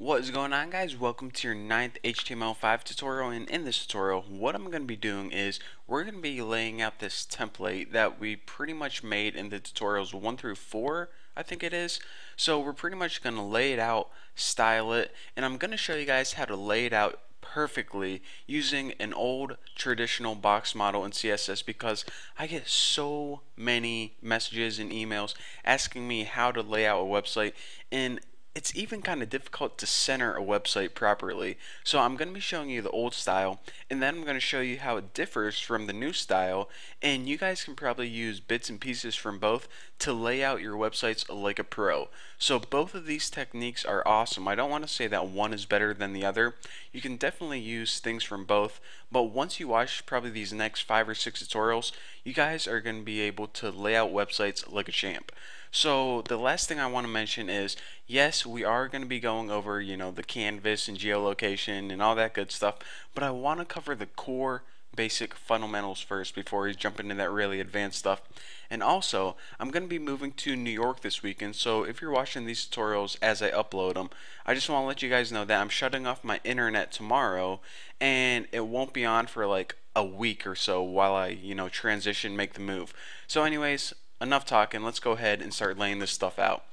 What is going on, guys? Welcome to your 9th HTML5 tutorial, and in this tutorial what I'm going to be doing is we're going to be laying out this template that we pretty much made in the tutorials 1 through 4, I think it is. So we're pretty much going to lay it out, style it, and I'm going to show you guys how to lay it out perfectly using an old traditional box model in CSS, because I get so many messages and emails asking me how to lay out a website, and it's even kind of difficult to center a website properly. So I'm going to be showing you the old style, and then I'm going to show you how it differs from the new style, and you guys can probably use bits and pieces from both to lay out your websites like a pro. So both of these techniques are awesome. I don't want to say that one is better than the other. You can definitely use things from both, but once you watch probably these next 5 or 6 tutorials, you guys are going to be able to lay out websites like a champ. So the last thing I want to mention is, yes, we are going to be going over, the canvas and geolocation and all that good stuff, but I want to cover the core basic fundamentals first before we jump into that really advanced stuff. And also, I'm going to be moving to New York this weekend, so if you're watching these tutorials as I upload them, I just want to let you guys know that I'm shutting off my internet tomorrow, and it won't be on for like a week or so while I, transition, make the move. So anyways, enough talking, let's go ahead and start laying this stuff out.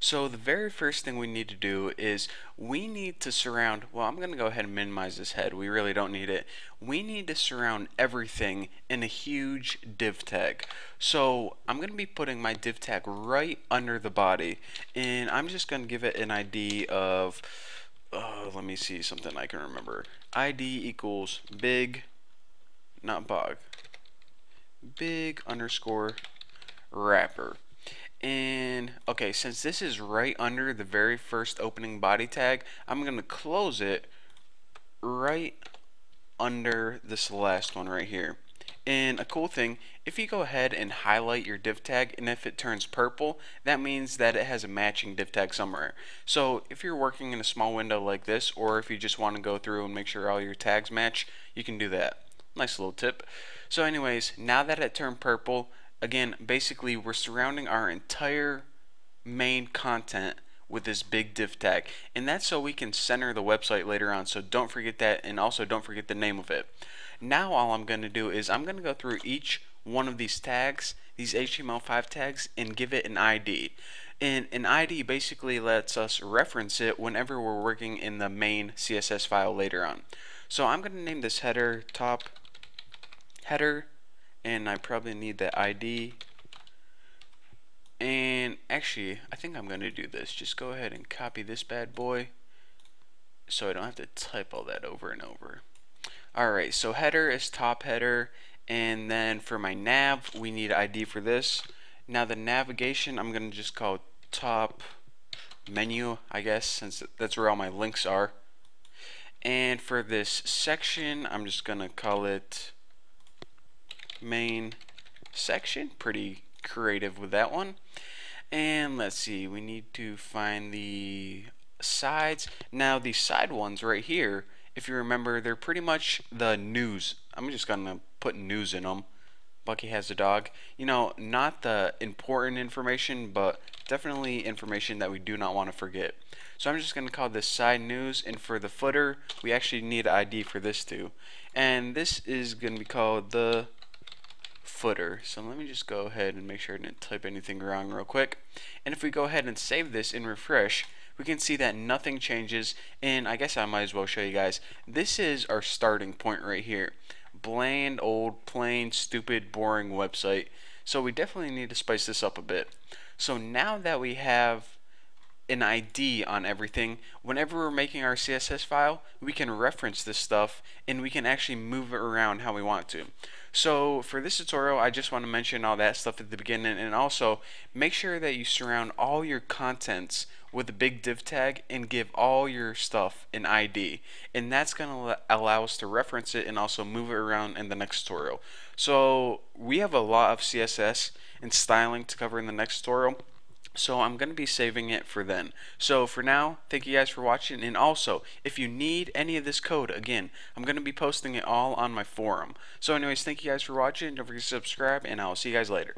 So the very first thing we need to do is we need to surround, well, I'm going to go ahead and minimize this head. We really don't need it. We need to surround everything in a huge div tag. So I'm going to be putting my div tag right under the body, and I'm just going to give it an ID of, let me see something I can remember. ID equals big, not bog, big underscore wrapper. And okay, since this is right under the very first opening body tag, I'm going to close it right under this last one right here. And a cool thing, if you go ahead and highlight your div tag, and if it turns purple, that means that it has a matching div tag somewhere. So if you're working in a small window like this, or if you just want to go through and make sure all your tags match, you can do that. Nice little tip. So anyways, now that it turned purple, again, basically we're surrounding our entire main content with this big div tag, and that's so we can center the website later on. So don't forget that, and also don't forget the name of it. Now all I'm going to do is I'm going to go through each one of these tags, these HTML5 tags, and give it an ID. And an ID basically lets us reference it whenever we're working in the main CSS file later on. So I'm going to name this header top header, and I probably need that ID. And actually, I think I'm going to do this. Just go ahead and copy this bad boy so I don't have to type all that over and over. Alright, so header is top header, and then for my nav, we need ID for this. Now the navigation, I'm going to just call top menu, I guess, since that's where all my links are. And for this section, I'm just going to call it main section. Pretty creative with that one. And let's see, we need to find the sides. Now the side ones right here, if you remember, they're pretty much the news. I'm just gonna put news in them. Bucky has a dog. Not the important information, but definitely information that we do not want to forget. So I'm just going to call this side news, and for the footer, we actually need an ID for this too. And this is going to be called the footer. So let me just go ahead and make sure I didn't type anything wrong real quick. And if we go ahead and save this and refresh, we can see that nothing changes. And I guess I might as well show you guys. This is our starting point right here. Bland, old, plain, stupid, boring website. So we definitely need to spice this up a bit. So now that we have an ID on everything, whenever we're making our CSS file, we can reference this stuff and we can actually move it around how we want to. So for this tutorial, I just want to mention all that stuff at the beginning, and also make sure that you surround all your contents with a big div tag and give all your stuff an ID, and that's going to allow us to reference it and also move it around in the next tutorial. So we have a lot of CSS and styling to cover in the next tutorial, so I'm going to be saving it for then. So for now, thank you guys for watching, and also if you need any of this code, again, I'm going to be posting it all on my forum. So anyways, thank you guys for watching. Don't forget to subscribe, and I'll see you guys later.